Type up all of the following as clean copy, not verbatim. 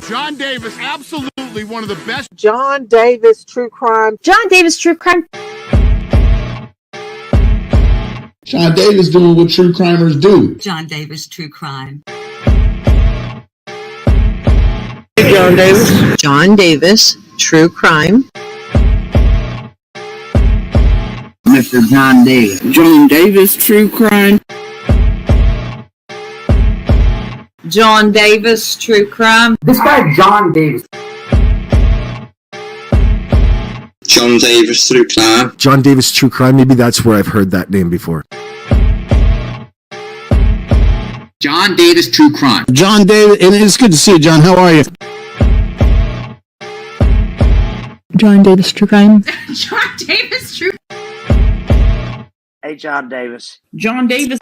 John Davis, absolutely one of the best. John Davis True Crime. John Davis True Crime. John Davis doing what true crimers do. John Davis True Crime. John Davis. John Davis True Crime. Mr. John Davis. John Davis True Crime. John Davis True Crime. This guy John Davis. John Davis True Crime. John Davis True Crime. Maybe that's where I've heard that name before. John Davis True Crime. John Davis, and it's good to see you, John. How are you? John Davis True Crime. John Davis True. Hey, John Davis. John Davis.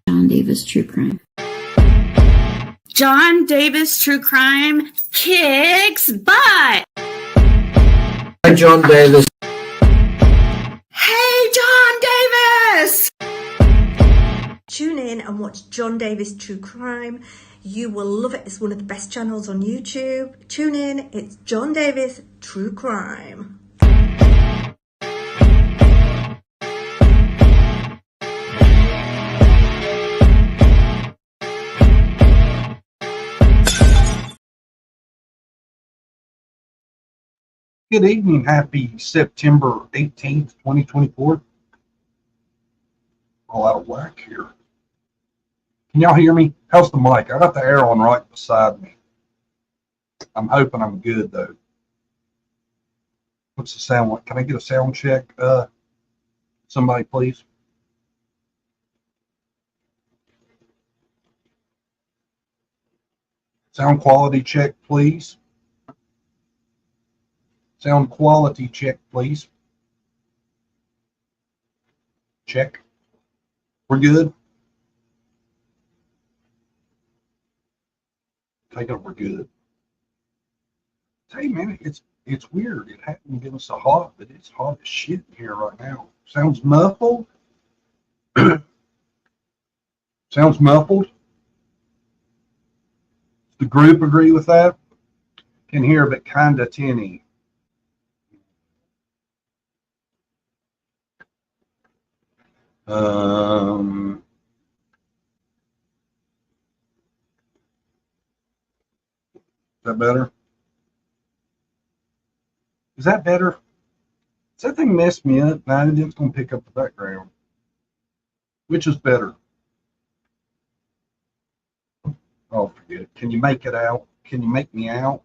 John Davis True Crime. John Davis True Crime kicks butt. Hey, John Davis. Hey, John Davis. Tune in and watch John Davis True Crime. You will love it. It's one of the best channels on YouTube. Tune in. It's John Davis True Crime. Good evening. Happy September 18th, 2024. All out of whack here. Can y'all hear me? How's the mic? I got the air on right beside me. I'm hoping I'm good, though. What's the sound like? Can I get a sound check? Somebody, please. Sound quality check, please. Sound quality check, please. Check. We're good. Take it, we're good. Hey man, it's weird. It hadn't been so hot, but it's hot as shit in here right now. Sounds muffled. Sounds muffled. Does the group agree with that? Can hear, but kinda tinny. Is that better? Is that better? Does that thing mess me up? Nah, it's going to pick up the background. Which is better? Oh, forget it. Can you make it out? Can you make me out?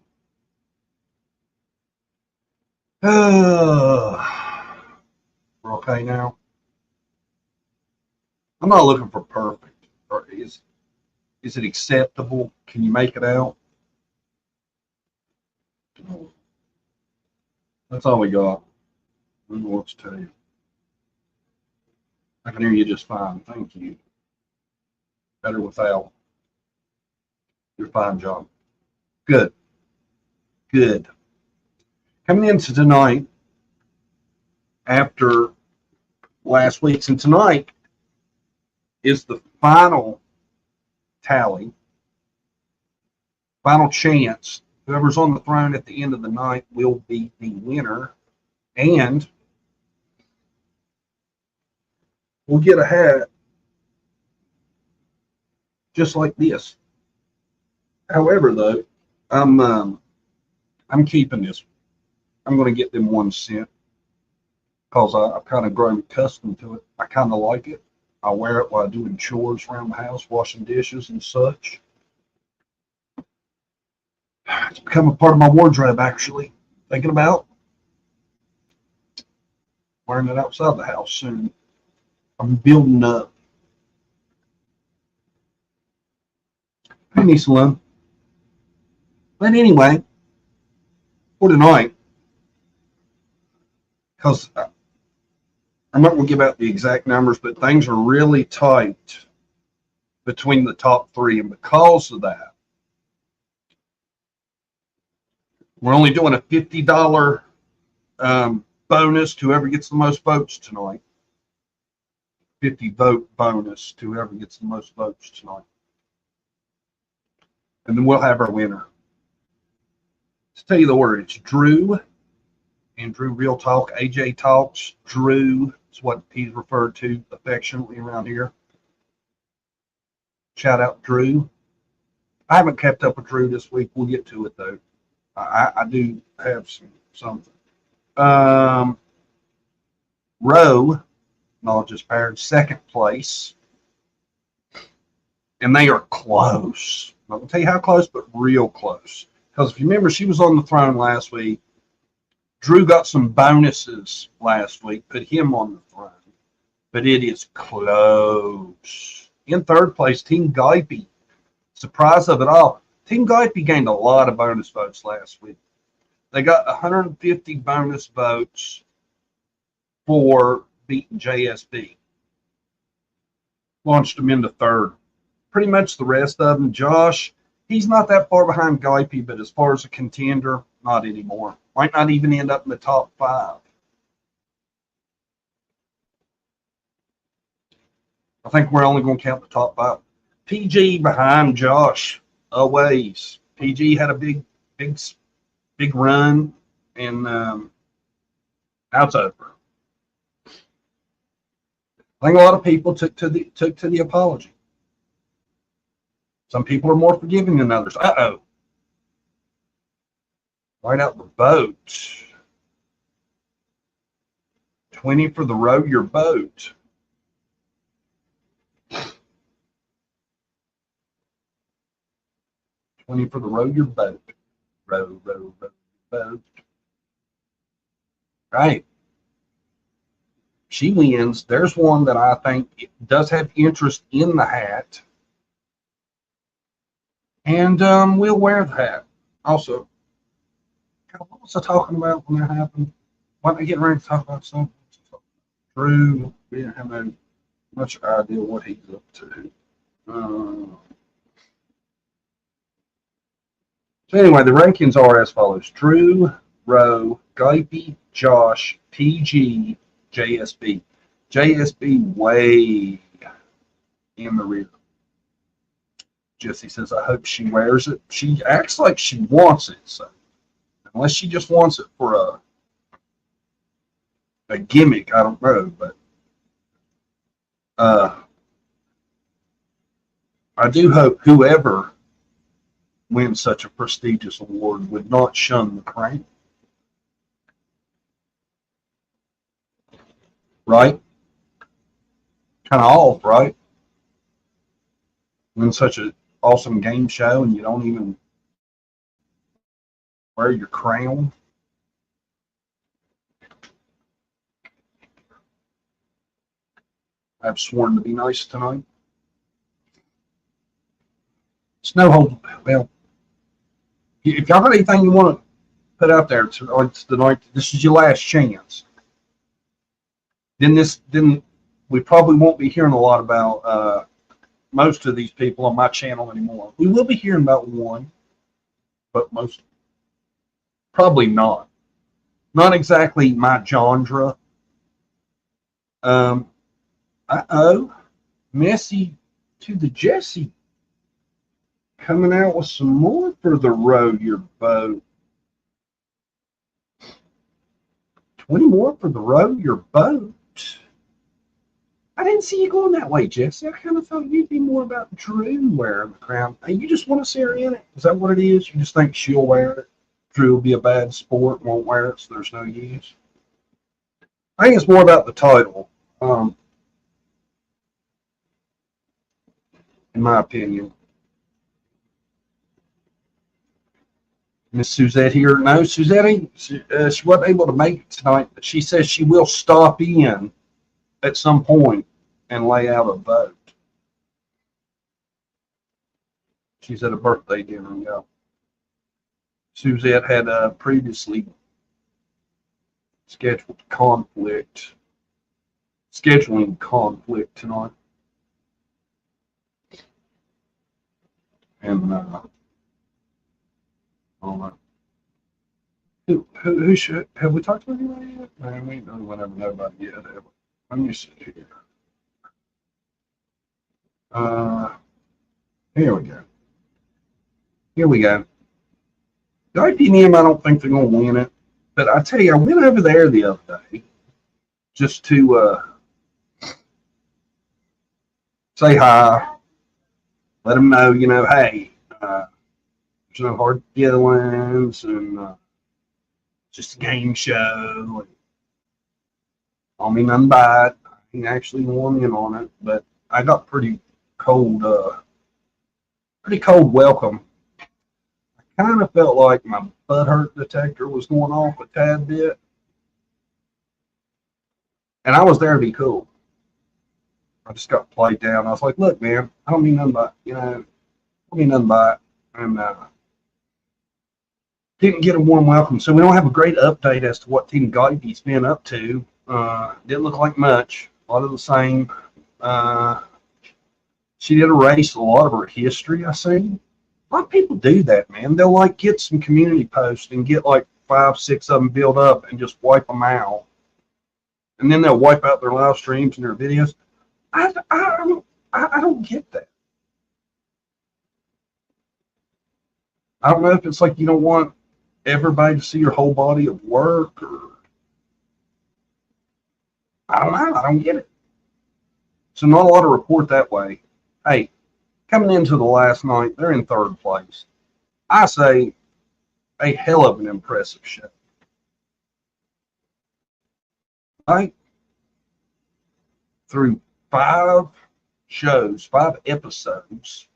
We're okay now. I'm not looking for perfect. Or is it acceptable? Can you make it out? That's all we got. I don't know what to tell you. I can hear you just fine. Thank you. Better without. You're fine, John. Good. Good. Coming into tonight after last week's, and tonight is the final tally, final chance. Whoever's on the throne at the end of the night will be the winner, and we'll get a hat just like this. However, though, I'm keeping this. I'm going to get them 1 cent because I've kind of grown accustomed to it. I kind of like it. I wear it while doing chores around the house, washing dishes and such. It's become a part of my wardrobe, actually. Thinking about wearing it outside the house soon. I'm building up. Hey, Nisalone. But anyway, for tonight, because I'm not going to give out the exact numbers, but things are really tight between the top three. And because of that, we're only doing a $50 bonus to whoever gets the most votes tonight. 50 vote bonus to whoever gets the most votes tonight. And then we'll have our winner. To tell you the order, it's Drew and Drew Real Talk. AJ Talks. Drew is what he's referred to affectionately around here. Shout out Drew. I haven't kept up with Drew this week. We'll get to it though. I do have something. Roe, Knowledge Paired, second place. And they are close. I'm not going to tell you how close, but real close. Because if you remember, she was on the throne last week. Drew got some bonuses last week, put him on the throne. But it is close. In third place, Team Guype. Surprise of it all. Team Guype gained a lot of bonus votes last week. They got 150 bonus votes for beating JSB. Launched them into third. Pretty much the rest of them. Josh, he's not that far behind Guype, but as far as a contender, not anymore. Might not even end up in the top 5. I think we're only going to count the top 5. PG behind Josh a ways. PG had a big run, and now it's over. I think a lot of people took to the apology. Some people are more forgiving than others. Right out the boat. 20 for the row your boat. For the row your boat. Row boat. Right. She wins. There's one that I think does have interest in the hat. And we'll wear the hat. Also, God, what was I talking about when that happened? Why am I getting ready to talk about something? Drew, we didn't have no much idea what he's up to. So anyway, the rankings are as follows. Drew, Rowe, Guype, Josh, PG, JSB. JSB way in the rear. Jesse says, I hope she wears it. She acts like she wants it. So unless she just wants it for a gimmick, I don't know. But I do hope whoever wins such a prestigious award would not shun the crown. Right? Kind of off, right? Win such an awesome game show and you don't even wear your crown. I've sworn to be nice tonight. It's no hold. Well, if y'all got anything you want to put out there it's the night, this is your last chance. Then we probably won't be hearing a lot about most of these people on my channel anymore. We will be hearing about one, but most probably not. Not exactly my genre. Messy to the Jesse. Coming out with some more for the row your boat. 20 more for the row your boat. I didn't see you going that way, Jesse. I kind of thought you'd be more about Drew wearing the crown. Hey, you just want to see her in it? Is that what it is? You just think she'll wear it? Drew will be a bad sport, won't wear it, so there's no use. I think it's more about the title, in my opinion. Miss Suzette here. No, Suzette, she wasn't able to make it tonight, but she says she will stop in at some point and lay out a vote. She's at a birthday dinner, yeah. Suzette had previously scheduling conflict tonight. And who should have we talked to anybody yet? Man, we don't want to have nobody yet. Have we? Let me see here. Here we go. Here we go. The IPM, I don't think they're going to win it. But I tell you, I went over there the other day just to say hi, let them know, hey, there's no hard feelings, and just a game show. On me none by it. I ain't actually warm in on it, but I got pretty cold welcome. I kind of felt like my butt hurt detector was going off a tad bit. And I was there to be cool. I just got played down. I was like, look, man, I don't mean nothing by it. I don't mean nothing by it. And didn't get a warm welcome. So we don't have a great update as to what Team Geiby's been up to. Didn't look like much. A lot of the same. She did erase a lot of her history, I see. A lot of people do that, man. They'll like get some community posts and get like 5, 6 of them build up and just wipe them out. And then they'll wipe out their live streams and their videos. I don't get that. I don't know if it's like you don't want everybody to see your whole body of work, or I don't know. I don't get it. So not a lot of report that way. Hey, coming into the last night, they're in 3rd place. I say a hell of an impressive show. Right? Through 5 shows, 5 episodes.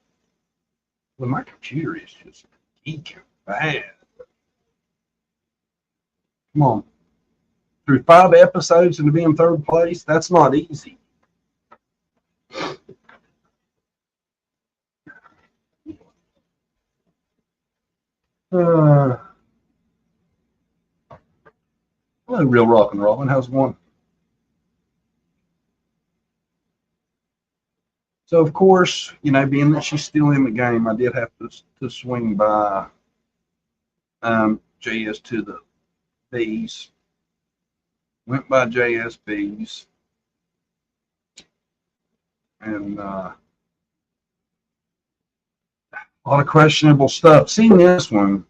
Well, my computer is just geeking bad. Come on. Through 5 episodes and to be in 3rd place, that's not easy. Hello, Real Rock and Robin. How's it going? So, of course, being that she's still in the game, I did have to swing by JS to the B's. Went by JSB's. And a lot of questionable stuff. Seen this one.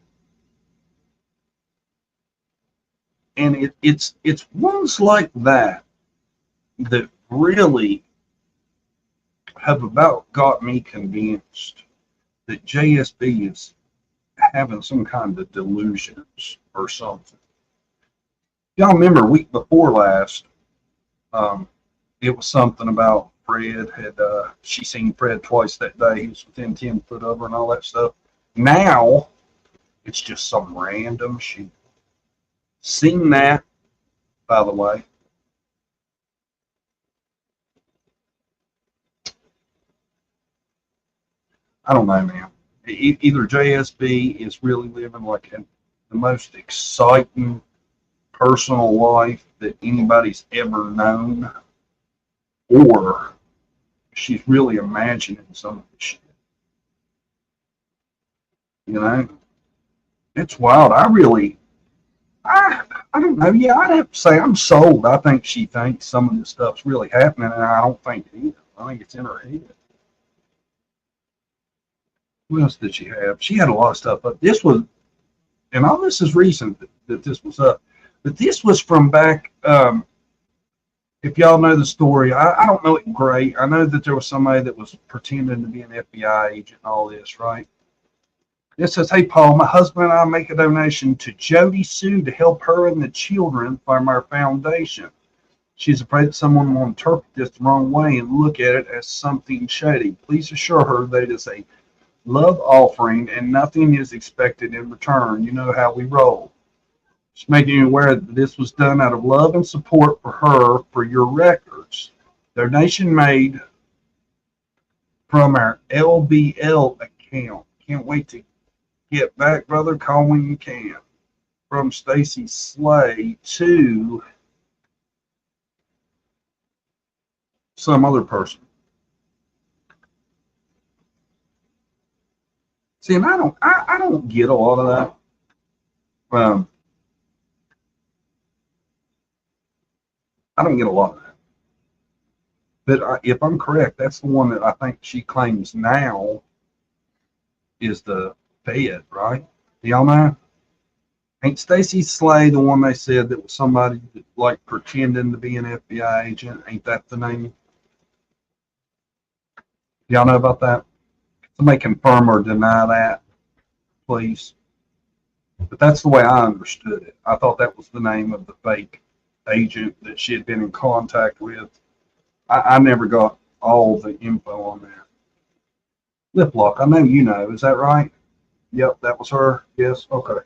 And it's ones like that really have about got me convinced that JSB is having some kind of delusions or something. Y'all remember week before last, it was something about Fred had, she seen Fred twice that day. He was within 10 foot of her and all that stuff. Now, it's just some random shit. Seen that, by the way. I don't know, man. Either JSB is really living like the most exciting personal life that anybody's ever known, or she's really imagining some of this shit. It's wild. I don't know. Yeah, I'd have to say I'm sold. I think she thinks some of this stuff's really happening, and I don't think it is. I think it's in her head. What else did she have? She had a lot of stuff up. This was, and all this is recent that this was up, but this was from back, if y'all know the story, I don't know it great. I know that there was somebody that was pretending to be an FBI agent and all this, right? It says, hey, Paul, my husband and I make a donation to Jody Sue to help her and the children from our foundation. She's afraid that someone will interpret this the wrong way and look at it as something shady. Please assure her that it is a love offering and nothing is expected in return. You know how we roll. Just making you aware that this was done out of love and support for her for your records. Donation made from our LBL account. Can't wait to get back, brother. Call when you can. From Stacy Slay to some other person. See, and I don't get a lot of that. I don't get a lot of that. But if I'm correct, that's the one that I think she claims now is the Fed, right? Do y'all know? Ain't Stacy Slay the one they said that was somebody that, like pretending to be an FBI agent? Ain't that the name? Y'all know about that? Somebody confirm or deny that, please. But that's the way I understood it. I thought that was the name of the fake agent that she had been in contact with. I never got all the info on that. Lip lock, I know you know. Is that right? Yep, that was her. Yes, okay.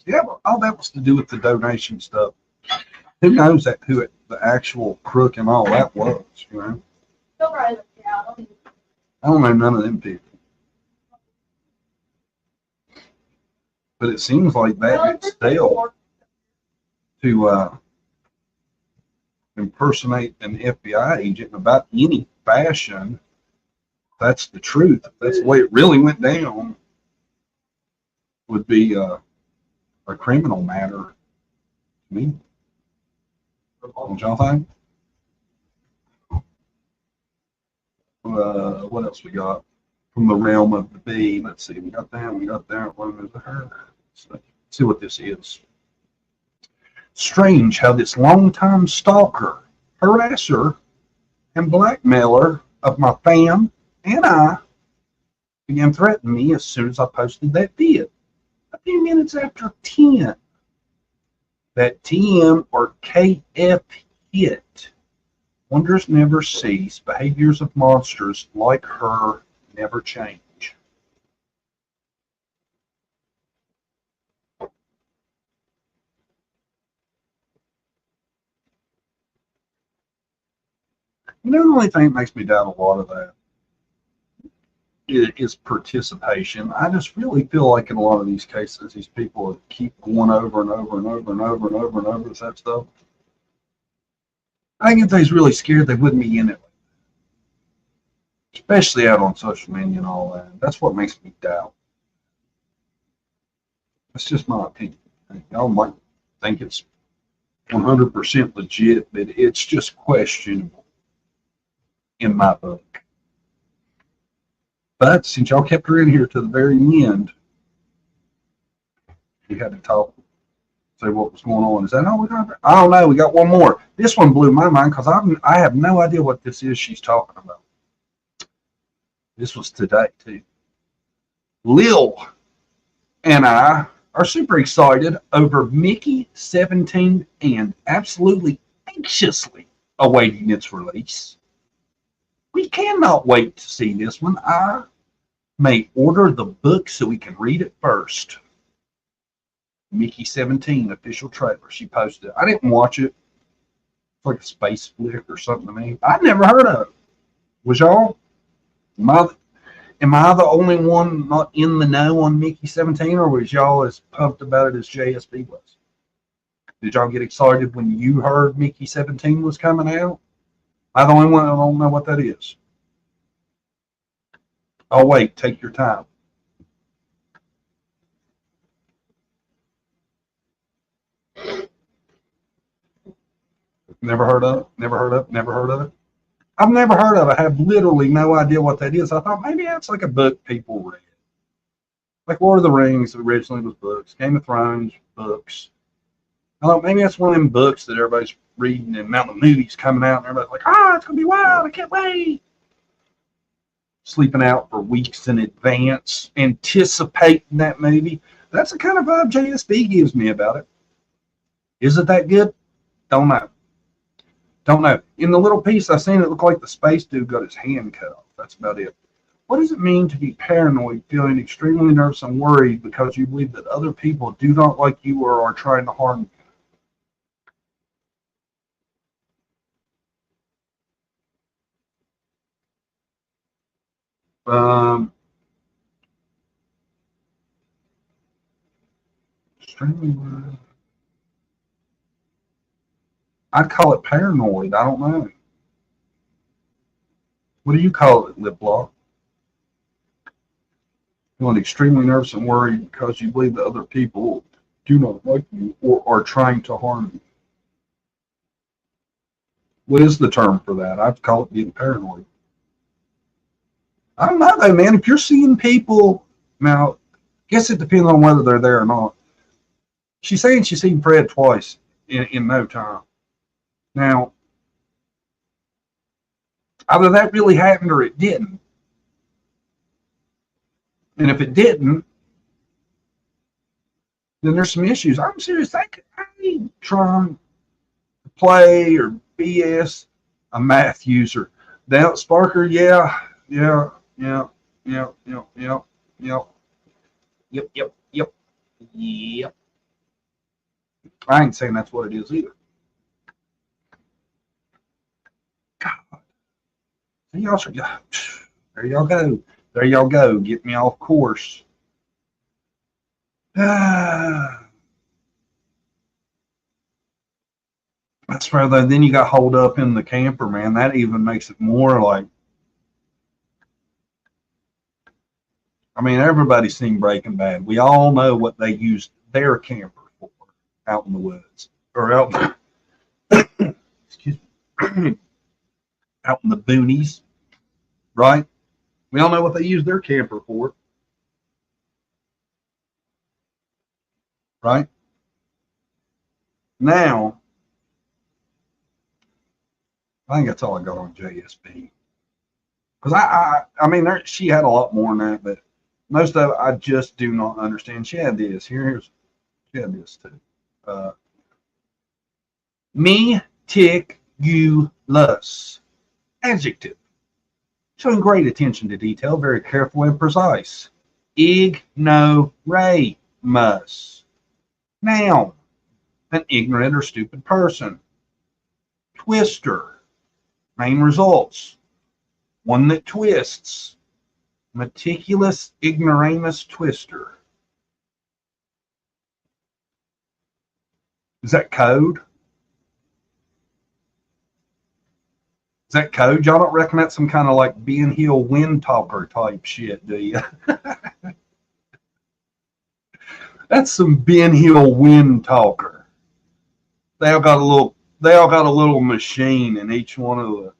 Yeah, all that was to do with the donation stuff. Who knows who the actual crook and all that was, you know? I don't know none of them people. But it seems like that gets stale to impersonate an FBI agent in about any fashion. That's the truth. That's the way it really went down. Would be a criminal matter to me. Don't y'all think? What else we got from the realm of the bee? Let's see. We got that. We got that. What is her? Let's see what this is. Strange how this longtime stalker, harasser, and blackmailer of my fam and I began threatening me as soon as I posted that vid. A few minutes after 10, that TM or KF hit. Wonders never cease. Behaviors of monsters like her never change. You know, the only thing that makes me doubt a lot of that is participation. I just really feel like in a lot of these cases, these people keep going over and over and over and over and over and over that stuff. I think if they was really scared, they wouldn't be in it. Especially out on social media and all that. That's what makes me doubt. That's just my opinion. Y'all might think it's 100% legit, but it's just questionable in my book. But since y'all kept her in here to the very end, we had to talk, say what was going on. Is that all we got? I don't know. We got one more. This one blew my mind because I have no idea what this is she's talking about. This was today, too. Lil and I are super excited over Mickey 17 and absolutely anxiously awaiting its release. We cannot wait to see this one. I may order the book so we can read it first. Mickey 17 official trailer. She posted it. I didn't watch it. It's like a space flick or something to me. I'd never heard of it. Was y'all? Am I the only one not in the know on Mickey 17, or was y'all as pumped about it as JSB was? Did y'all get excited when you heard Mickey 17 was coming out? I'm the only one that don't know what that is. Oh, wait, take your time. Never heard of it? Never heard of it? Never heard of it? I've never heard of it. I have literally no idea what that is. I thought maybe that's like a book people read. Like Lord of the Rings originally was books. Game of Thrones, books. I thought maybe that's one of them books that everybody's reading and now the movie's coming out and everybody's like, it's going to be wild. I can't wait. Sleeping out for weeks in advance, anticipating that movie. That's the kind of vibe JSB gives me about it. Is it that good? Don't know. Don't know. In the little piece I seen, it looked like the space dude got his hand cut off. That's about it. What does it mean to be paranoid, feeling extremely nervous and worried because you believe that other people do not like you or are trying to harm you? Extremely worried. I'd call it paranoid. I don't know. What do you call it, Lip Block? Feeling extremely nervous and worried because you believe that other people do not like you or are trying to harm you. What is the term for that? I'd call it being paranoid. I don't know though, man. If you're seeing people now, I guess it depends on whether they're there or not. She's saying she's seen Fred twice in no time. Now, either that really happened or it didn't. And if it didn't, then there's some issues. I'm serious. I ain't trying to play or BS a math user. Now, Sparker, yeah. Yep. I ain't saying that's what it is either. God. There y'all go. There y'all go. Get me off course. That's fair though. Then you got holed up in the camper, man. That even makes it more like, I mean, everybody's seen Breaking Bad. We all know what they used their camper for out in the woods or out, excuse me, out in the boonies, right? We all know what they used their camper for, right? Now, I think that's all I got on JSB. Because I mean, she had a lot more than that, but most of it I just do not understand. She had this. She had this too. Meticulous. Adjective. Showing great attention to detail, very careful and precise. Ignoramus. Noun. An ignorant or stupid person. Twister. Main results. One that twists. Meticulous ignoramus twister. Is that code? Is that code? Y'all don't reckon that's some kind of like Ben Hill wind talker type shit, do you? That's some Ben Hill wind talker. They all got a little machine in each one of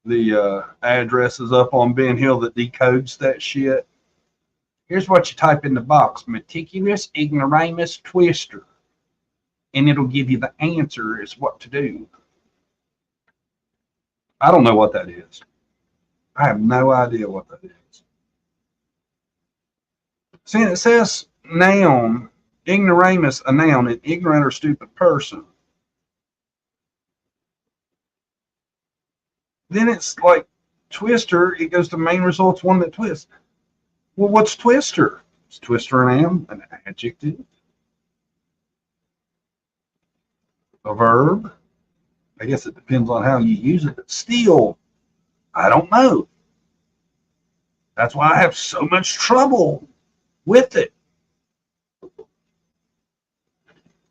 the addresses up on Ben Hill that decodes that shit. Here's what you type in the box: meticulous ignoramus twister, and it'll give you the answer as what to do. I don't know what that is. I have no idea what that is. See, it says noun, ignoramus, a noun, an ignorant or stupid person. Then it's like twister, it goes to main results, one that twists. Well, what's twister? Is twister a noun, an adjective, a verb? I guess it depends on how you use it, but still, I don't know. That's why I have so much trouble with it.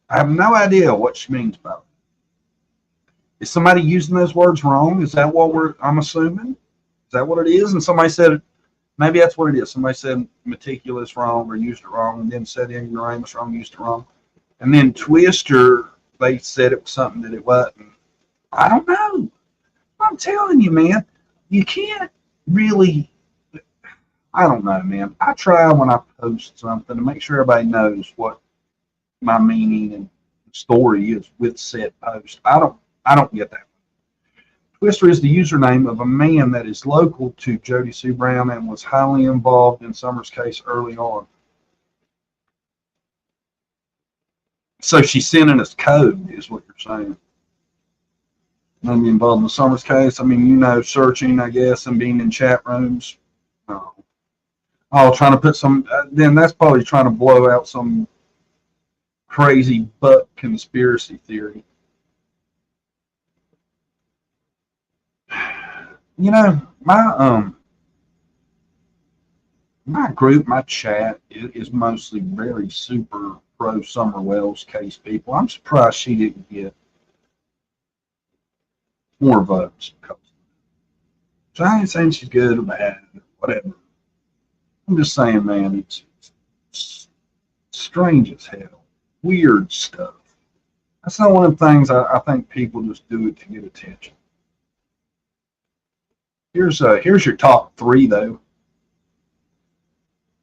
I have no idea what she means by it. Is somebody using those words wrong? Is that what I'm assuming? Is that what it is? And somebody said, maybe that's what it is. Somebody said meticulous wrong or used it wrong, and then said ignoramus wrong, used it wrong. And then twister, they said it was something that it wasn't. I don't know. I'm telling you, man, you can't really, I don't know, man. I try when I post something to make sure everybody knows what my meaning and story is with said post. I don't get that. Twister is the username of a man that is local to Jody Sue Brown and was highly involved in Summer's case early on. So she's sending us code, is what you're saying. Maybe involved in the Summer's case. I mean, you know, searching, I guess, and being in chat rooms. Trying to put some, then that's probably trying to blow out some crazy butt conspiracy theory. You know, my group, my chat is mostly very super pro Summer Wells case people. I'm surprised she didn't get more votes. So I ain't saying she's good or bad, whatever. I'm just saying, man, it's strange as hell. Weird stuff. That's not one of the things I think people just do it to get attention. Here's your top three though.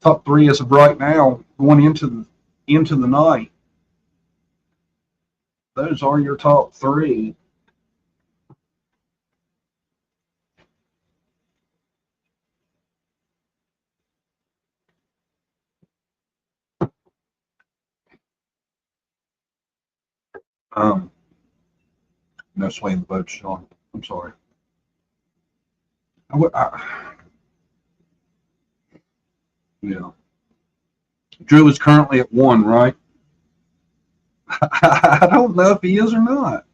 Top three as of right now, going into the night. Those are your top three. No swaying the boat, Sean. I'm sorry. Yeah. Drew is currently at 1, right? I don't know if he is or not.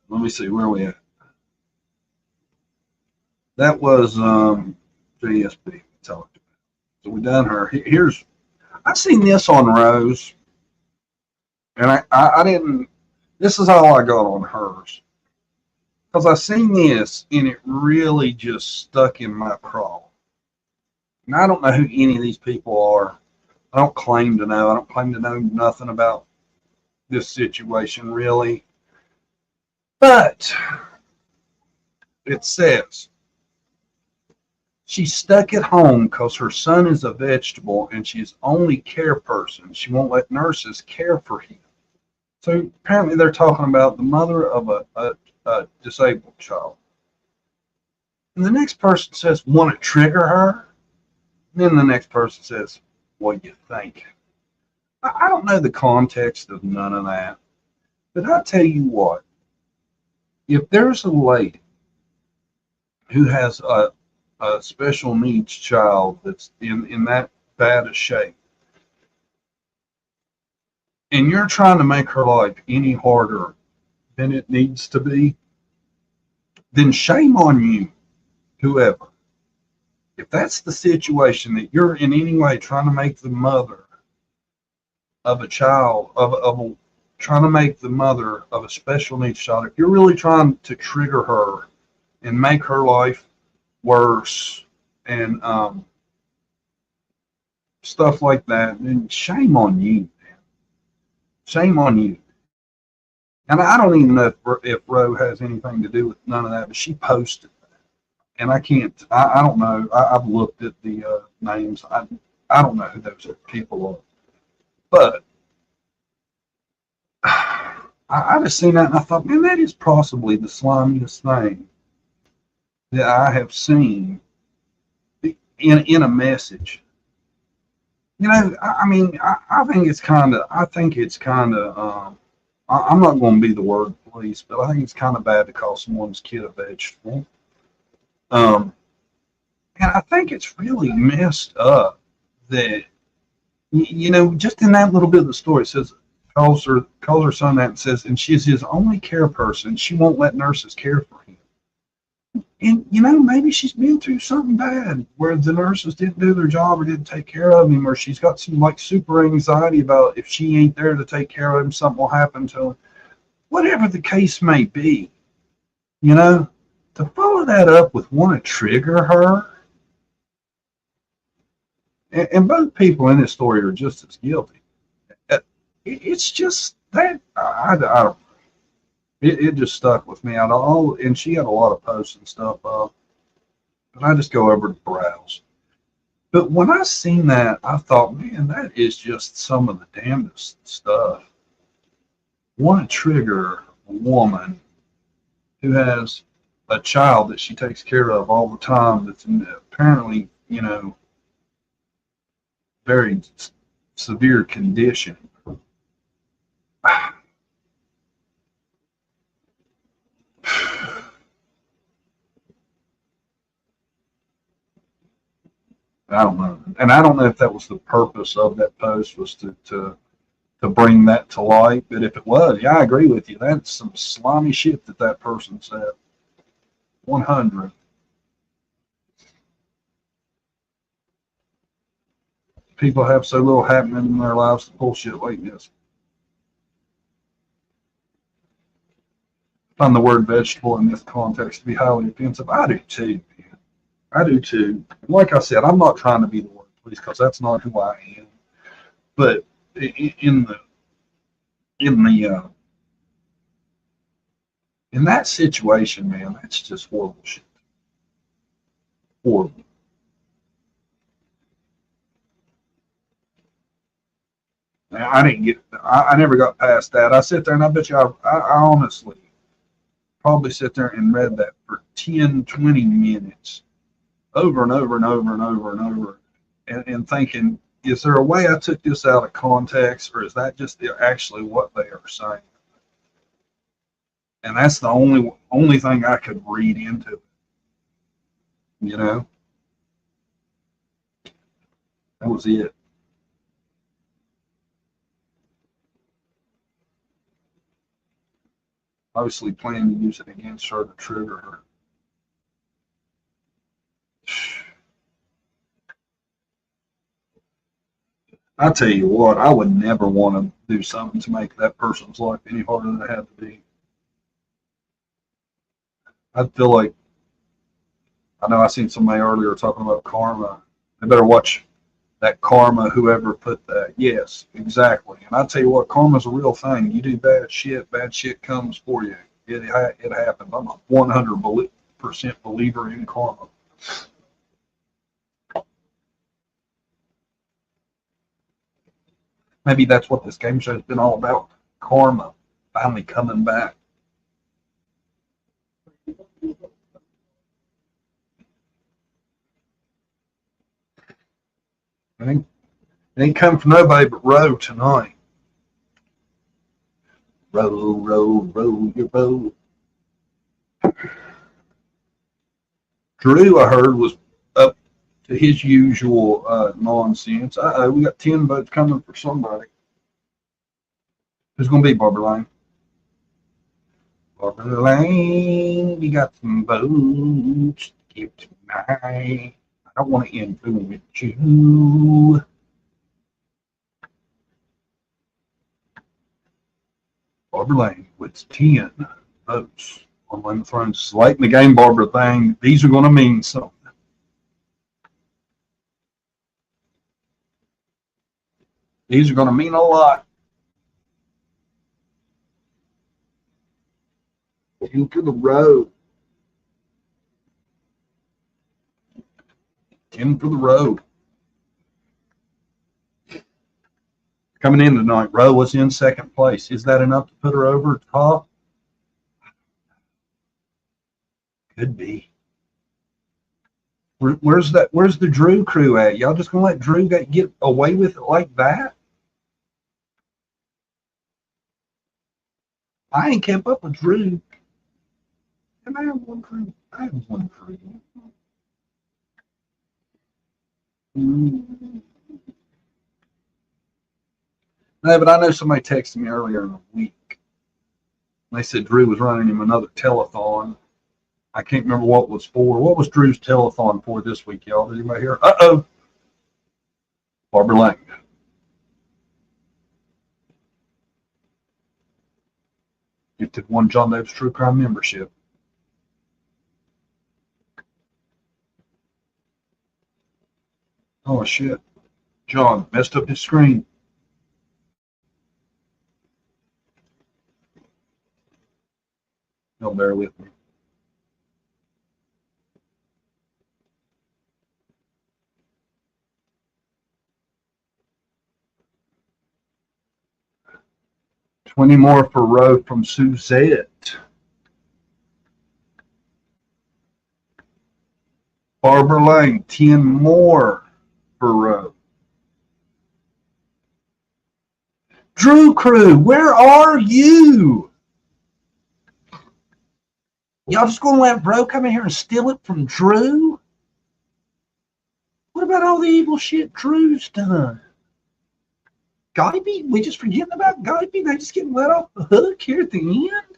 Let me see, where are we at? That was JSB. So we done her. I seen this on Rose, and I didn't. This is all I got on hers, because I seen this and it really just stuck in my craw. And I don't know who any of these people are. I don't claim to know. I don't claim to know nothing about this situation really. But it says she's stuck at home because her son is a vegetable and she's only care person. She won't let nurses care for him. So apparently they're talking about the mother of a disabled child. And the next person says, want to trigger her? And then the next person says, what do you think? I don't know the context of none of that. But I tell you what, if there's a lady who has a special needs child that's in that bad a shape, and you're trying to make her life any harder than it needs to be, then shame on you, whoever. If that's the situation, that you're in any way trying to make the mother of a child, trying to make the mother of a special needs child, if you're really trying to trigger her and make her life worse and stuff like that, then shame on you, man. Shame on you. And I don't even know if Ro has anything to do with none of that, but she posted that. And I don't know. I've looked at the names. I don't know who those people are. But I just seen that and I thought, man, that is possibly the slimiest thing that I have seen in a message. You know, I mean, I think it's kind of, I'm not going to be the word police, but I think it's kind of bad to call someone's kid a vegetable. And I think it's really messed up that, you know, just in that little bit of the story, it says, calls her son that and says, and she's his only care person. She won't let nurses care for him. And, you know, maybe she's been through something bad where the nurses didn't do their job or didn't take care of him, or she's got some like super anxiety about if she ain't there to take care of him, something will happen to him. Whatever the case may be, you know, to follow that up with want to trigger her. And both people in this story are just as guilty. It's just that I don't. It just stuck with me. And she had a lot of posts and stuff up, but I just go over to browse. But when I seen that, I thought, man, that is just some of the damnedest stuff. Want to trigger a woman who has a child that she takes care of all the time that's in apparently, you know, very severe condition. I don't know. And I don't know if that was the purpose of that post, was to bring that to light. But if it was, yeah, I agree with you. That's some slimy shit that person said. 100. People have so little happening in their lives to pull shit like this. I find the word vegetable in this context to be highly offensive. I do too, man. I do too. Like I said, I'm not trying to be the word police because that's not who I am. But in the In that situation, man, that's just horrible shit. Horrible. Now, I never got past that. I sit there and I bet you I honestly probably sit there and read that for 10, 20 minutes over and over and over and over and over and thinking, is there a way I took this out of context, or is that just actually what they are saying? And that's the only thing I could read into it. You know? That was it. Obviously planning to use it against her to trigger her. I tell you what, I would never want to do something to make that person's life any harder than it had to be. I feel like, I know I seen somebody earlier talking about karma. They better watch that karma, whoever put that. Yes, exactly. And I tell you what, karma's a real thing. You do bad shit comes for you. It happens. I'm a 100% believer in karma. Maybe that's what this game show's been all about. Karma finally coming back. It ain't come from nobody but Roe tonight. Row your boat. Drew, I heard, was up to his usual nonsense. We got 10 votes coming for somebody. Who's going to be Barbara Lane? Barbara Lane, we got some votes to give tonight. I don't want to end with you. Barbara Lane with 10 votes on Game of Thrones. It's late in the game, Barbara thing. These are going to mean something. These are going to mean a lot. 10 for the road. 10 for the road. Coming in tonight, Roe was in second place. Is that enough to put her over top? Could be. Where's the Drew crew at? Y'all just gonna let Drew get away with it like that? I ain't kept up with Drew. And I have one crew. I have one crew. No, but I know somebody texted me earlier in the week. They said Drew was running him another telethon. I can't remember what it was for. What was Drew's telethon for this week, y'all? Did anybody hear? Uh-oh. Barbara Lang. Gifted one John Davis True Crime membership. Oh, shit. John messed up his screen. Y'all bear with me. $20 more for Roe from Suzette. Barbara Lane, 10 more for Roe. Drew Crew, where are you? Y'all just gonna let Bro come in here and steal it from Drew? What about all the evil shit Drew's done? Guybee? We just forgetting about Guybee? They just getting let off the hook here at the end?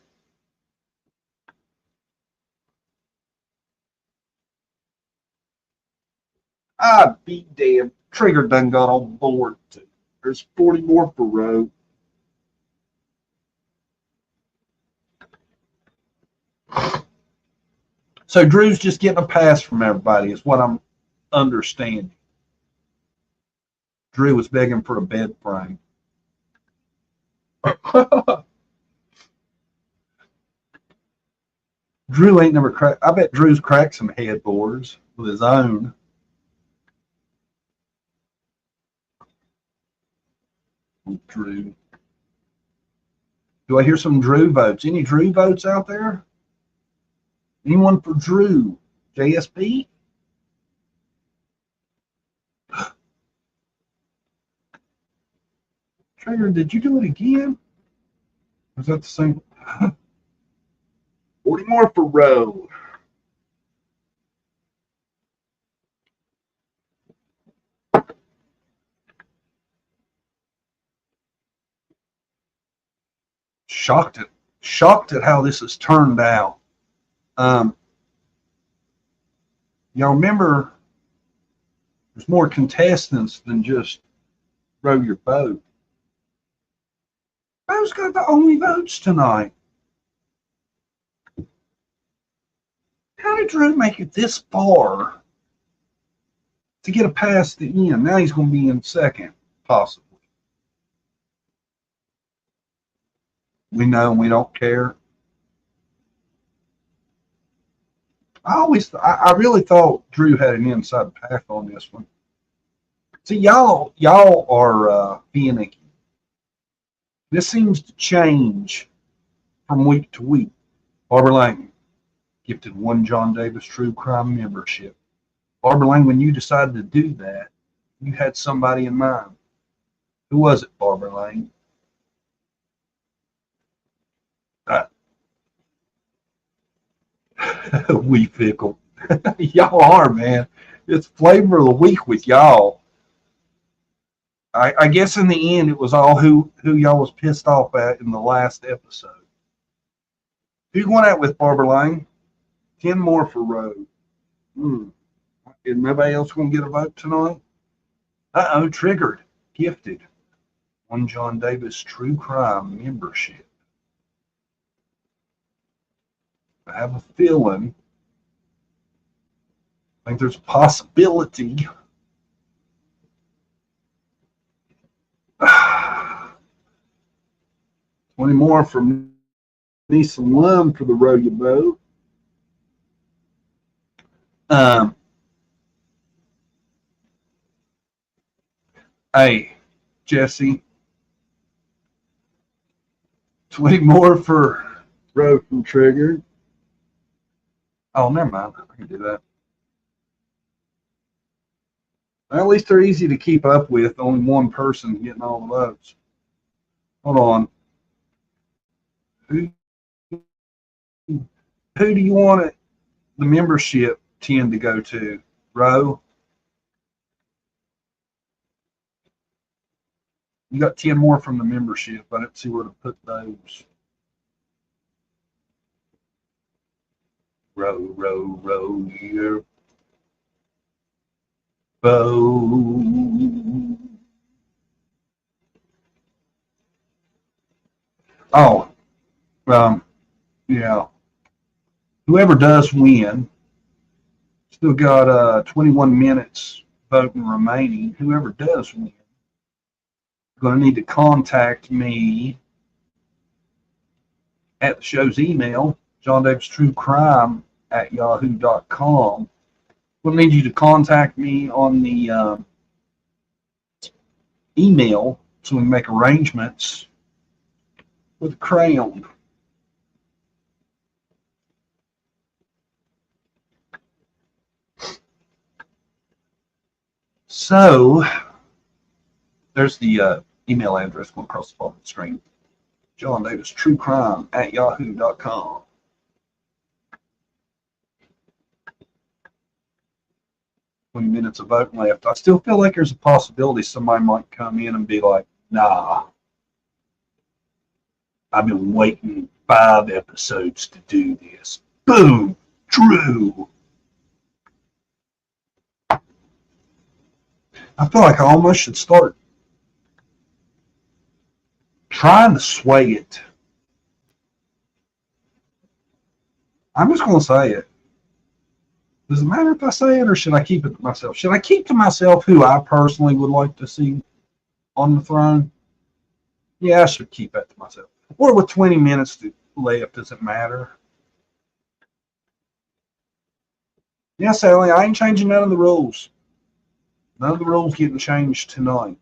I'd be damned. Trigger done got on board too. There's 40 more for Roe. So Drew's just getting a pass from everybody is what I'm understanding. Drew was begging for a bed frame. Drew ain't never cracked. I bet Drew's cracked some headboards with his own. Drew. Do I hear some Drew votes? Any Drew votes out there? Anyone for Drew? JSP? Trigger, did you do it again? Was that the same? 40 more for Roe. Shocked at how this has turned out. Y'all remember there's more contestants than just row your boat. Who's got the only votes tonight? How did Drew make it this far to get a past the end? Now he's going to be in second, possibly. We know and we don't care. I really thought Drew had an inside path on this one. See, y'all are finicky. This seems to change from week to week. Barbara Lang gifted 1 John Davis True Crime membership. Barbara Lang, when you decided to do that, you had somebody in mind. Who was it, Barbara Lang? We fickle. Y'all are, man. It's flavor of the week with y'all. I guess in the end, it was all who y'all was pissed off at in the last episode. Who you going at with, Barbara Lang? 10 more for Roe. Is nobody else going to get a vote tonight? Uh-oh, triggered. Gifted. 1 John Davis True Crime membership. I have a feeling, I think there's a possibility 20 more from Nisa Lum for the rodeo boat. Hey, Jesse. 20 more for Road from Trigger. Oh, never mind. I can do that. Well, at least they're easy to keep up with. Only one person getting all the votes. Hold on. Who do you want the membership 10 to go to? Roe? You got 10 more from the membership. I didn't see where to put those. Row your boat. Oh, yeah. Whoever does win, still got 21 minutes voting remaining. Whoever does win, going to need to contact me at the show's email, JohnDavisTrueCrime@yahoo.com. We'll need you to contact me on the email so we can make arrangements with a crayon. So there's the email address going across the bottom of the screen. JohnDavisTrueCrime@yahoo.com. 20 minutes of voting left. I still feel like there's a possibility somebody might come in and be like, nah, I've been waiting 5 episodes to do this. Boom! Drew! I feel like I almost should start trying to sway it. I'm just going to say it. Does it matter if I say it or should I keep it to myself? Should I keep to myself who I personally would like to see on the throne? Yeah, I should keep that to myself. Or with 20 minutes left, does it matter? Yeah, Sally, I ain't changing none of the rules. None of the rules getting changed tonight.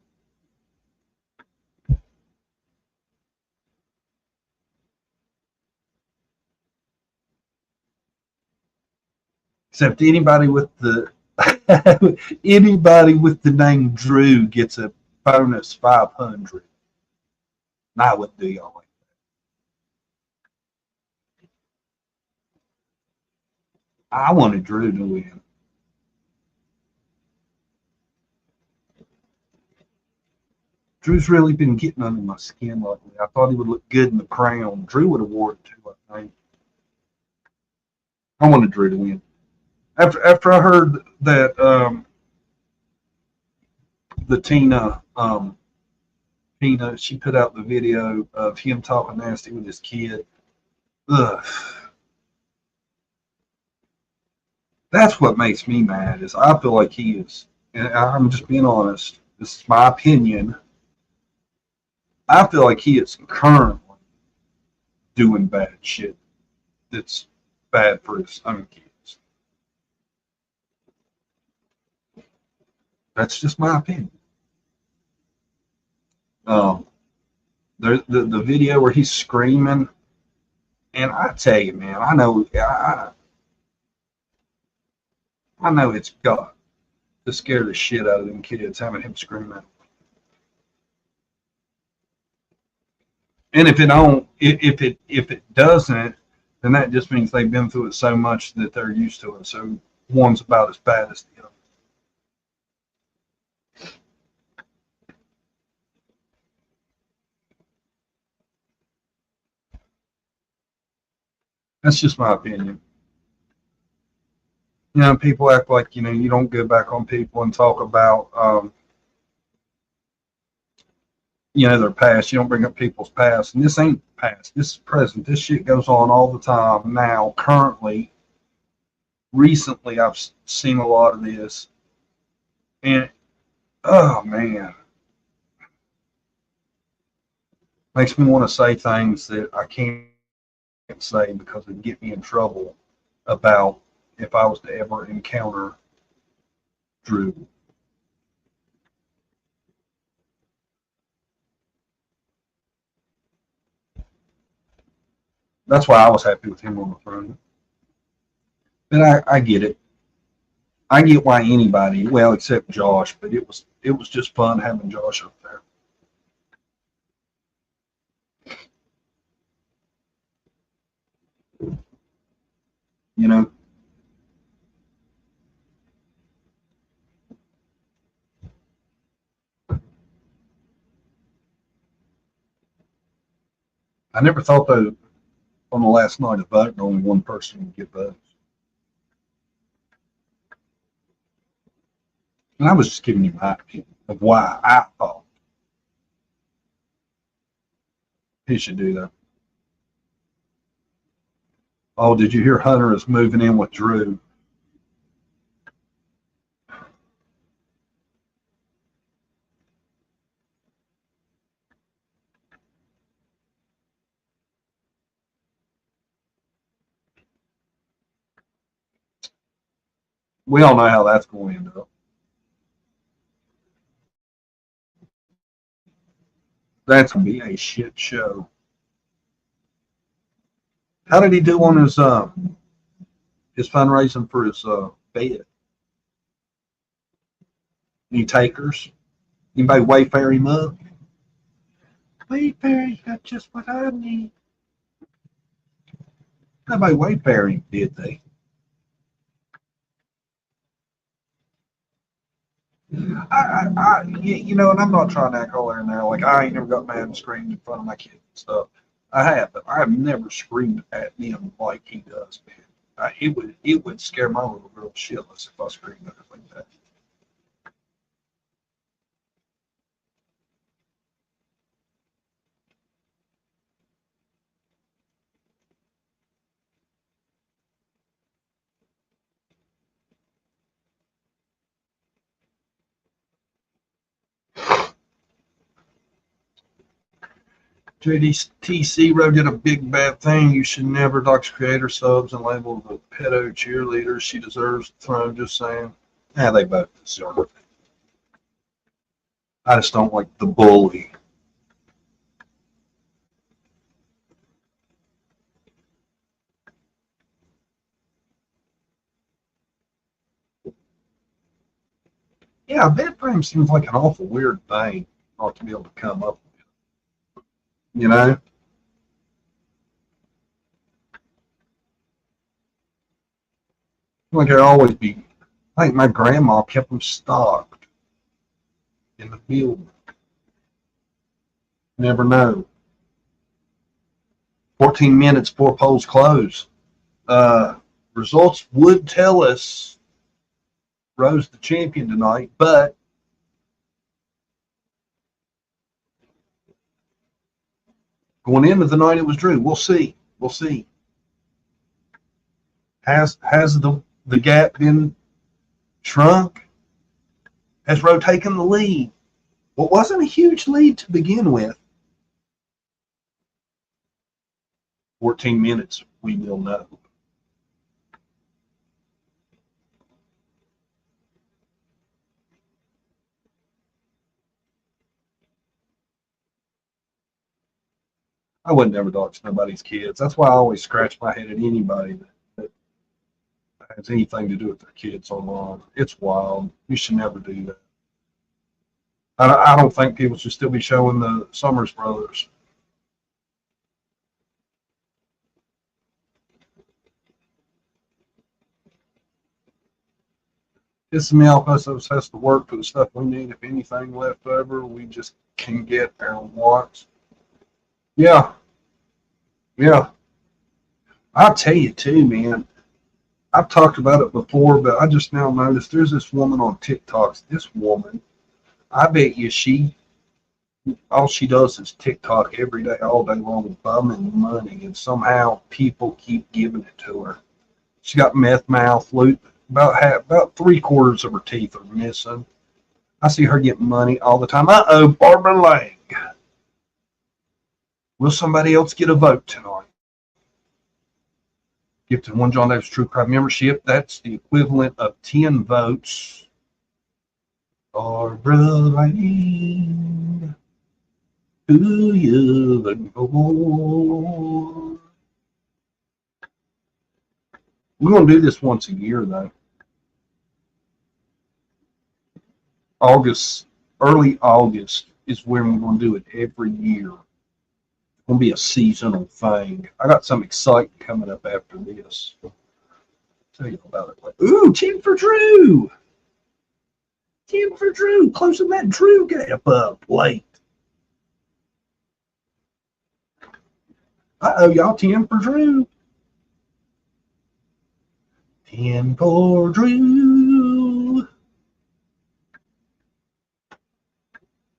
Except anybody with the anybody with the name Drew gets a bonus 500. And I wouldn't do y'all like that. I wanted Drew to win. Drew's really been getting under my skin lately. I thought he would look good in the crown. Drew would have wore it too, I think. I wanted Drew to win. After I heard that the Tina she put out the video of him talking nasty with his kid. Ugh. That's what makes me mad. Is I feel like he is, and I'm just being honest. This is my opinion. I feel like he is currently doing bad shit that's bad for his own kids. That's just my opinion. The video where he's screaming, and I tell you, man, I know it's got to scare the shit out of them kids having him screaming. And if it doesn't, then that just means they've been through it so much that they're used to it. So one's about as bad as the other. That's just my opinion. You know, people act like, you don't go back on people and talk about, their past. You don't bring up people's past. And this ain't past. This is present. This shit goes on all the time now, currently. Recently, I've seen a lot of this. And, oh, man. Makes me want to say things that I can't say because it'd get me in trouble about if I was to ever encounter Drew. That's why I was happy with him on the throne. But I get it. I get why anybody, well, except Josh, but it was just fun having Josh up there. You know? I never thought that on the last night of voting, only one person would get votes. And I was just giving you my opinion of why I thought he should do that. Oh, did you hear Hunter is moving in with Drew? We all know how that's going to end up. That's going to be a shit show. How did he do on his fundraising for his bed? Any takers? Anybody Wayfair him up? Wayfair's got just what I need. Nobody Wayfair him, did they? And I'm not trying to act all there and there. Like, I ain't never got mad and screamed in front of my kids and stuff. I have, but I've never screamed at them like he does, man. It would scare my little girl shitless if I screamed at her like that. JDTC Row did a big bad thing. You should never dox creator subs and label the pedo cheerleader. She deserves the throne, just saying. Yeah, they both deserve it. I just don't like the bully. Yeah, bed frame seems like an awful weird thing not to be able to come up with. You know? Like there'd always be, I think my grandma kept them stocked in the field. Never know. 14 minutes before polls close. Results would tell us Rose the champion tonight, but going into the night it was Drew. We'll see. We'll see. Has the gap been shrunk? Has Rowe taken the lead? Well, it wasn't a huge lead to begin with. 14 minutes, we will know. I would never dox nobody's kids. That's why I always scratch my head at anybody that has anything to do with their kids online. It's wild. You should never do that. I don't think people should still be showing the Summers brothers. Pisses me off. Us has to work for the stuff we need. If anything left over, we just can get and watch. Yeah. Yeah. I'll tell you too, man. I've talked about it before, but I just now noticed there's this woman on TikTok. This woman, I bet you all she does is TikTok every day, all day long, bumming money, and somehow people keep giving it to her. She got meth mouth, about 3/4 of her teeth are missing. I see her getting money all the time. Barbara Lang. Will somebody else get a vote tonight? Gifted one John Davis True Crime membership. That's the equivalent of 10 votes. Barbara Lang, who you adore. We're going to do this once a year, though. Early August is when we're going to do it every year. It's going to be a seasonal thing. I got some exciting coming up after this. I'll tell you about it later. Ooh, Tim for Drew. Tim for Drew. Closing that Drew gap up late. Y'all 10 for Drew. 10 for Drew.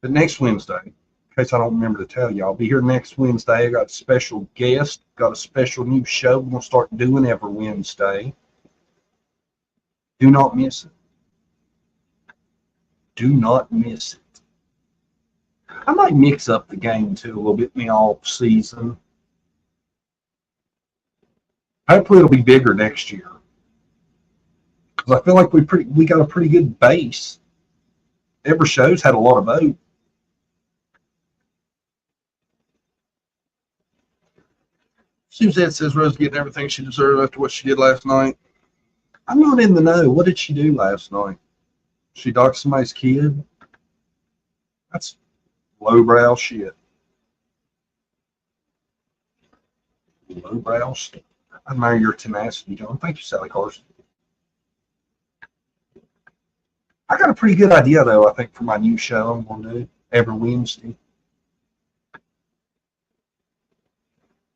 But next Wednesday, in case I don't remember to tell you, I'll be here next Wednesday. I got a special guest, got a special new show we're going to start doing every Wednesday. Do not miss it. Do not miss it. I might mix up the game too a little bit in the off season. Hopefully it'll be bigger next year. Because I feel like we got a pretty good base. Every show's had a lot of vote. Suzette says Rose getting everything she deserved after what she did last night. I'm not in the know. What did she do last night? She doxed somebody's kid? That's lowbrow shit. Lowbrow stuff. I admire your tenacity, John. Thank you, Sally Carson. I got a pretty good idea, though, I think, for my new show I'm going to do every Wednesday.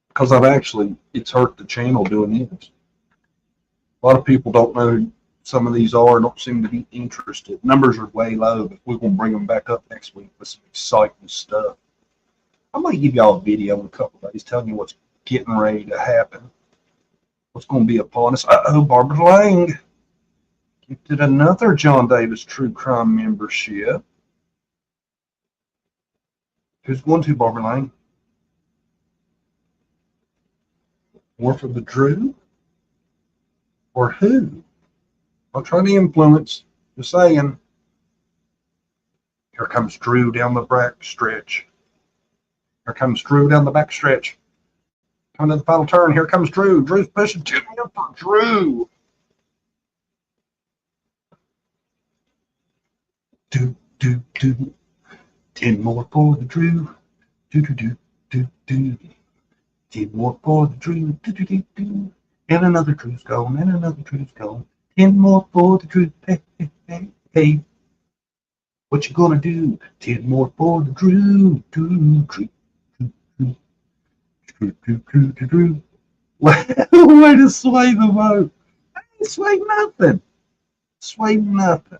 Because it's hurt the channel doing this. A lot of people don't know who some of these are, don't seem to be interested. Numbers are way low, but we're going to bring them back up next week with some exciting stuff. I might give y'all a video in a couple of days telling you what's getting ready to happen. What's going to be upon us. Barbara Lang gifted another John Davis True Crime membership. Who's going to, Barbara Lang? More for the Drew? Or who? I'll try to influence. Just saying. Here comes Drew down the back stretch. Here comes Drew down the back stretch. Coming to the final turn. Here comes Drew. Drew's pushing 2 more for Drew. Do, do, do. 10 more for the Drew. Do, do, do, do, do. 10 more for the Drew. Do, do, do, do. And another Drew's gone. And another Drew's gone. 10 more for the Drew. Hey, hey, hey, hey. What you gonna do? 10 more for the Drew. Drew, Drew, Drew, Drew, Drew, Drew, Drew, Drew, Drew. Way to sway the vote. I ain't swayed nothing. Swayed nothing.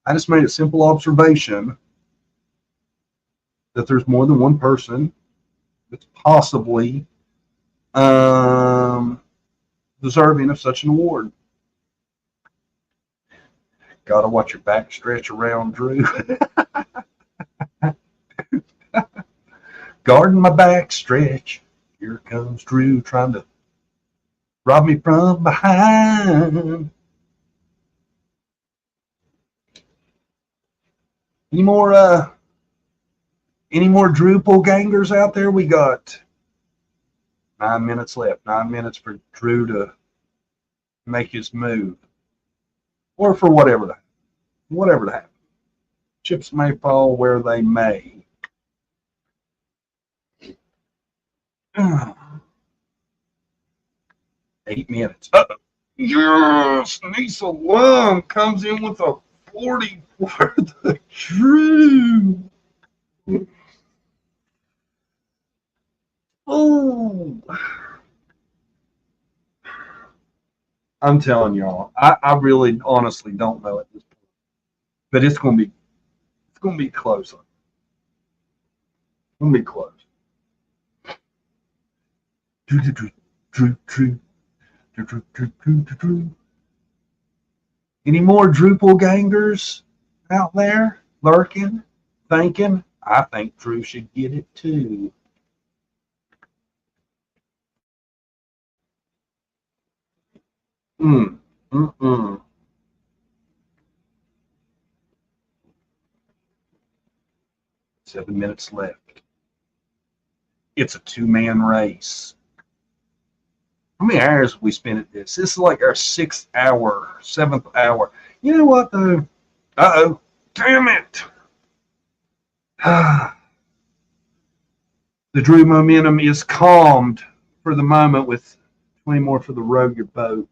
I just made a simple observation that there's more than one person that's possibly deserving of such an award. Gotta watch your back stretch around, Drew. Guarding my back stretch. Here comes Drew trying to rob me from behind. Any more Drupal gangers out there? We got 9 minutes left. 9 minutes for Drew to make his move. Or for whatever to happen. Chips may fall where they may. 8 minutes. Yes! Nisa Lum comes in with a 40 for the Drew. Oh. I'm telling y'all, I really honestly don't know at this point. But it's gonna be close. It's gonna be close. Drew. Any more Drupal gangers out there lurking, thinking? I think Drew should get it too. Mm-mm. 7 minutes left. It's a 2-man race. How many hours have we spent at this? This is like our 6th hour, 7th hour. You know what, though? Uh-oh. Damn it. The Drew momentum is calmed for the moment with 20 more for the Row Your Boat.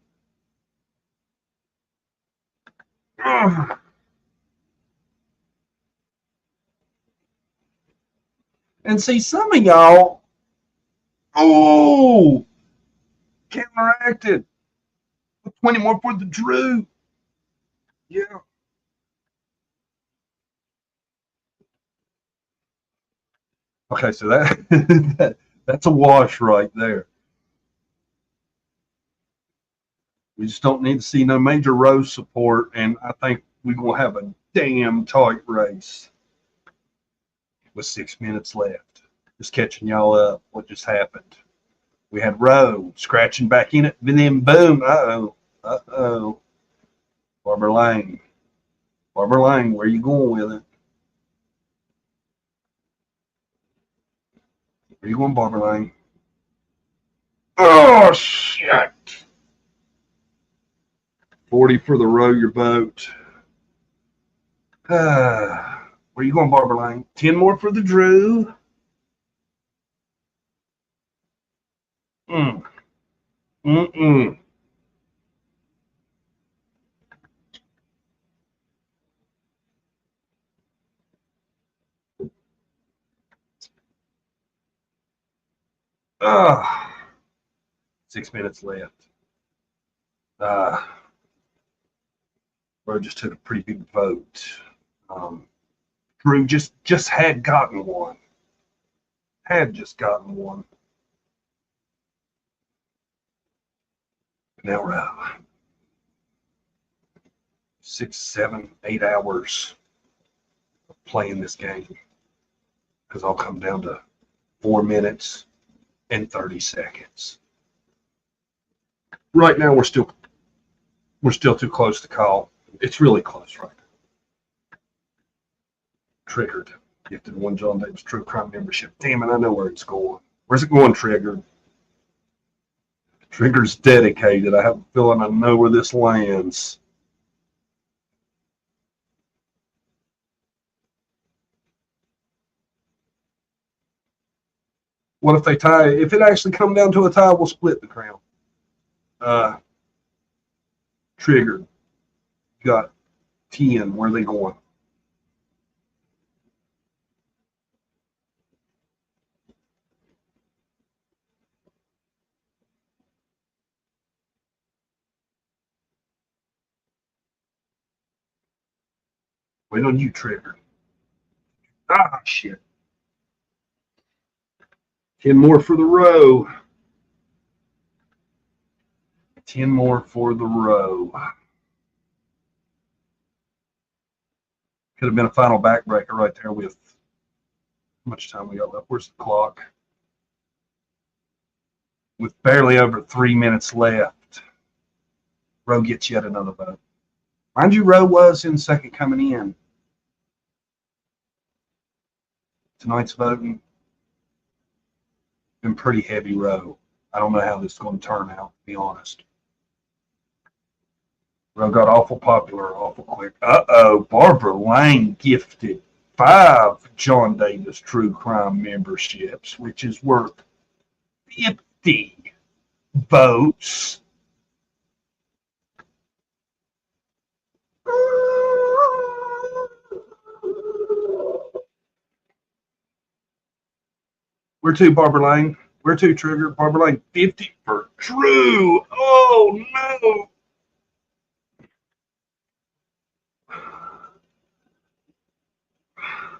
And see, some of y'all, counteracted. 20 more for the Drew. Yeah. Okay, so that's a wash right there. We just don't need to see no major row support, and I think we're going to have a damn tight race with 6 minutes left. Just catching y'all up what just happened. We had Row scratching back in it, and then boom, uh-oh. Barbara Lang, where you going with it? Where you going, Barbara Lang? Oh, shit. 40 for the Row Your Boat. Where you going, Barbara Lang? 10 more for the Drew. Mm-mm. Ah, 6 minutes left. Bro just took a pretty big vote. Drew just had gotten one. Now Row. 6, 7, 8 hours of playing this game. Because I'll come down to 4 minutes and 30 seconds. right now we're still too close to call. It's really close right now. Triggered. Gifted one John Davis True Crime membership. Damn it, I know where it's going. Where's it going, Triggered? Trigger's dedicated. I have a feeling I know where this lands. What if they tie? If it actually comes down to a tie, we'll split the crown. Triggered. Got 10. Where are they going? Wait on you, Triggered. Ah, shit. 10 more for the row. 10 more for the row. Could have been a final backbreaker right there with how much time we got left. Where's the clock? With barely over 3 minutes left, Rowe gets yet another vote. Mind you, Rowe was in second coming in. Tonight's voting been pretty heavy, Rowe. I don't know how this is going to turn out, to be honest. Rowe got awful popular, awful quick. Uh-oh, Barbara Lane gifted 5 John Davis True Crime memberships, which is worth 50 votes. Where to, Barbara Lane? Where to, Trigger? Barbara Lane, 50 for True. Oh, no.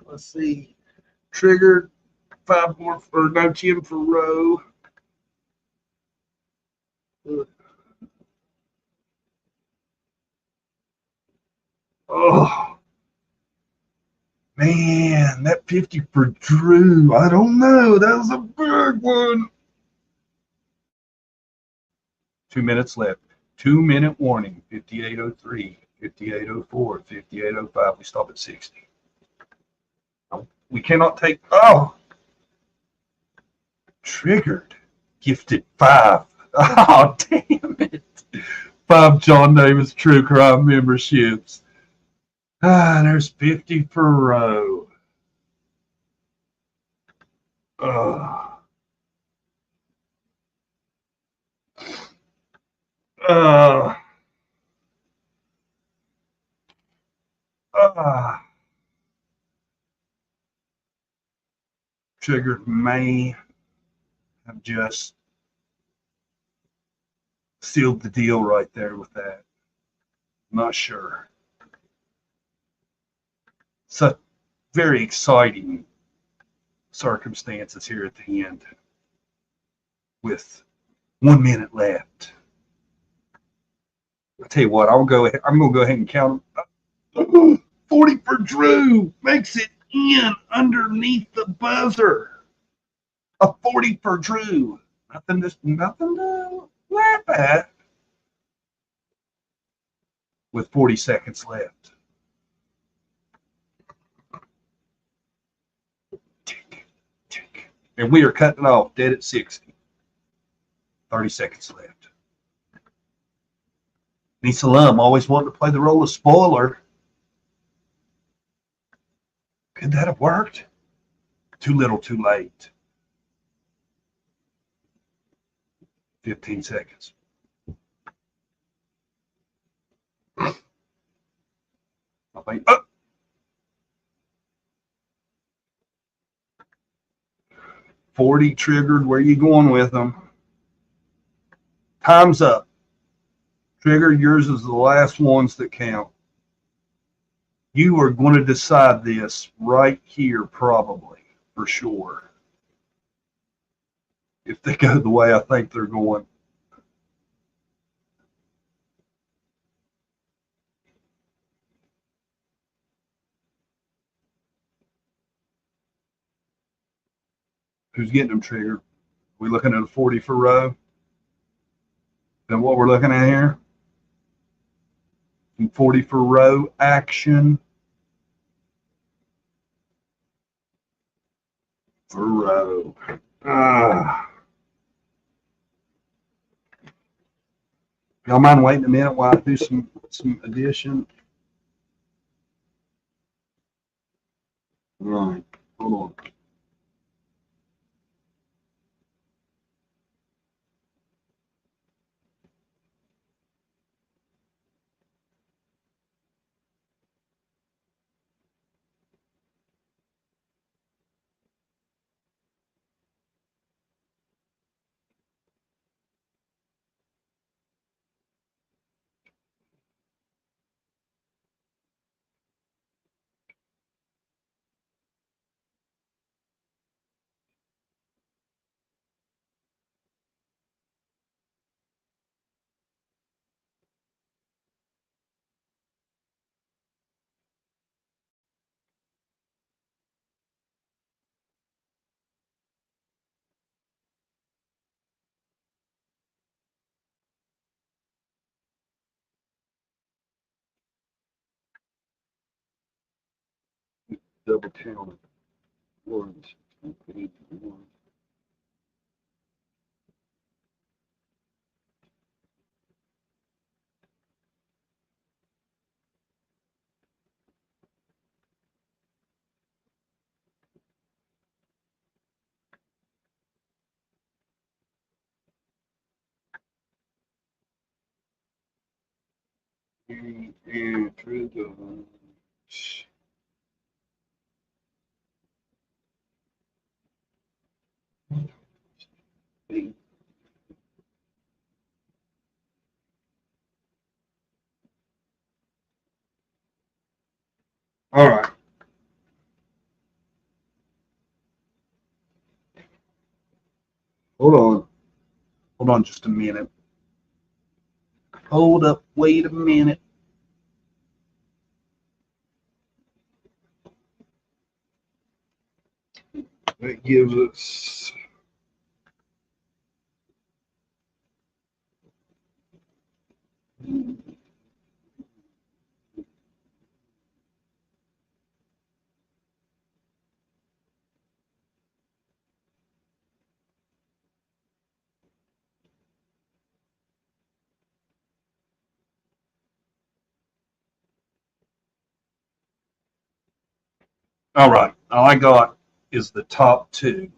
Let's see. Triggered 5 more for no 10 for Rowe. Oh man, that 50 for Drew. I don't know. That was a big one. 2 minutes left. 2-minute warning. 58:03, 58:04, 58:05. We stop at 60. We cannot take. Oh, Triggered. Gifted 5. Oh, damn it. 5 John Davis True Crime memberships. Ah, there's 50 for Rowe. Triggered may have just sealed the deal right there with that. Not sure. So very exciting circumstances here at the end with 1 minute left. I'll tell you what, I'm going to go ahead and count them. 40 for Drew makes it in underneath the buzzer. A 40 for Drew. Nothing to laugh at. With 40 seconds left. Tick, tick. And we are cutting off dead at 60. 30 seconds left. Nisa Lum always wanted to play the role of spoiler. Could that have worked? Too little, too late. 15 seconds. I think, 40 triggered. Where are you going with them? Time's up. Trigger, yours is the last ones that count. You are going to decide this right here, probably, for sure. If they go the way I think they're going. Who's getting them triggered? We looking at a 40 for Rowe? Then what we're looking at here? 40 for row action. For row. Y'all mind waiting a minute while I do some addition? All right, hold on. Double count it. One, two, three, one. And through the all right. Hold on. Hold on just a minute. Hold up. Wait a minute. That gives us all right. All I got is the top two,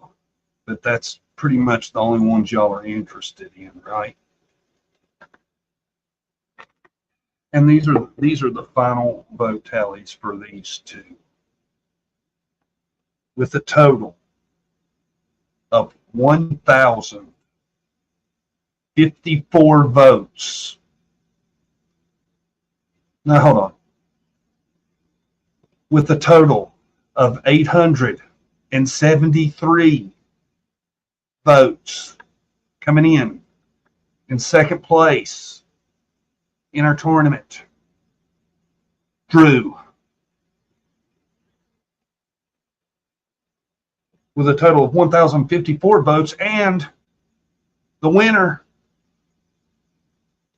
but that's pretty much the only ones y'all are interested in, right? And these are the final vote tallies for these two, with a total of 1,054 votes. Now hold on. With a total of 873 votes coming in second place in our tournament, Drew, with a total of 1,054 votes, and the winner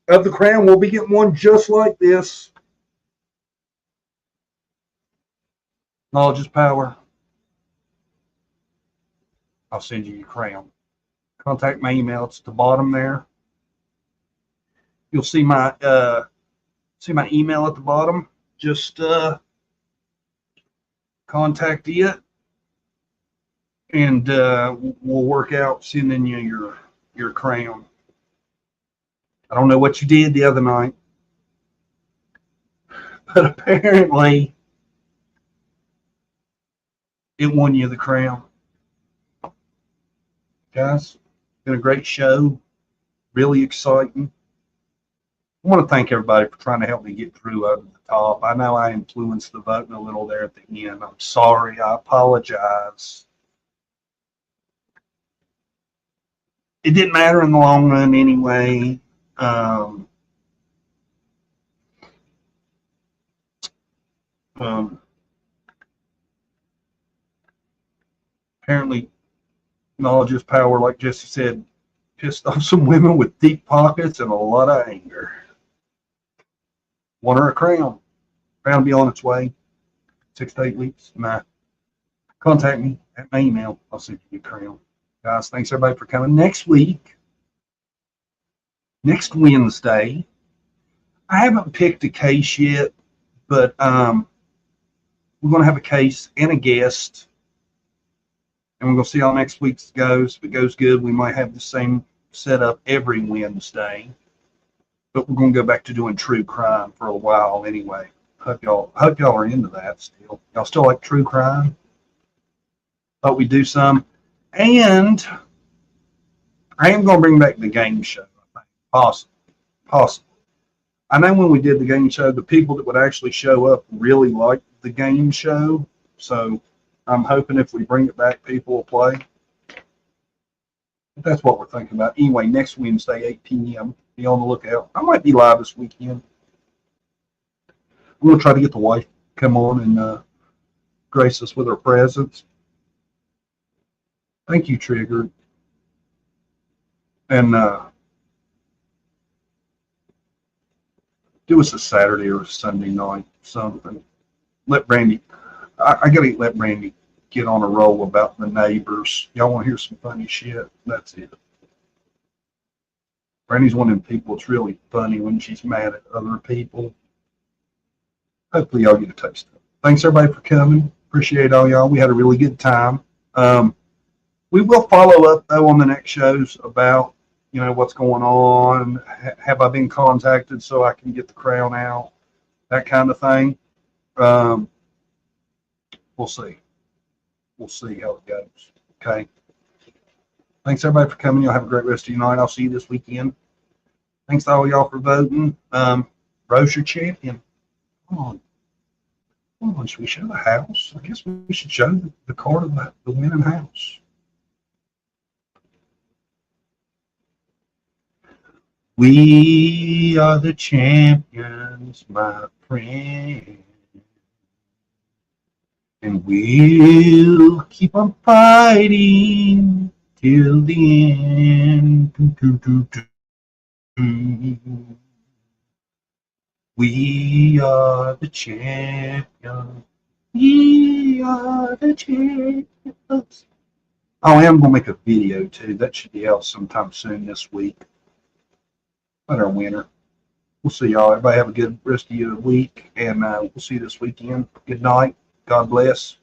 of the crown will be getting one just like this. Knowledge is power. I'll send you your crown. Contact my email. It's at the bottom there. You'll see my email at the bottom. Just contact it, and we'll work out sending you your crown. I don't know what you did the other night, but apparently it won you the crown. Guys, been a great show. Really exciting. I want to thank everybody for trying to help me get Drew over the top. I know I influenced the voting a little there at the end. I'm sorry. I apologize. It didn't matter in the long run anyway. Apparently, knowledge is power, like Jesse said. pissed off some women with deep pockets and a lot of anger. Want her a crown. Crown will be on its way. 6 to 8 weeks. Nah. Contact me at my email. I'll send you a crown. Guys, thanks everybody for coming. Next week, next Wednesday, I haven't picked a case yet, but we're going to have a case and a guest. And we're going to see how next week's goes. If it goes good, we might have the same setup every Wednesday. But we're going to go back to doing true crime for a while anyway. Hope y'all are into that still. Y'all still like true crime? Thought we'd do some. And I am going to bring back the game show, I think. Possible. I know when we did the game show, the people that would actually show up really liked the game show. So I'm hoping if we bring it back, people will play. But that's what we're thinking about. Anyway, next Wednesday, 8 p.m. Be on the lookout. I might be live this weekend. I'm going to try to get the wife to come on and grace us with her presence. Thank you, Triggered. And do us a Saturday or a Sunday night, something. Let Brandy, I got to let Brandy get on a roll about the neighbors. Y'all want to hear some funny shit? That's it. Brandy's one of them people that's really funny when she's mad at other people. Hopefully y'all get a taste of it. Thanks everybody for coming. Appreciate all y'all. We had a really good time. We will follow up though on the next shows about, what's going on. Have I been contacted so I can get the crown out? That kind of thing. We'll see. We'll see how it goes. Okay. Thanks everybody for coming. Y'all have a great rest of your night. I'll see you this weekend. Thanks to all y'all for voting. Rose your champion. Come on. Should we show the house? I guess we should show the card of the winning house. We are the champions, my friend. And we'll keep on fighting till the end. We are the champions. We are the champions. Oh, I am going to make a video too. That should be out sometime soon this week. About our winner. We'll see y'all. Everybody have a good rest of your week. And we'll see you this weekend. Good night. God bless.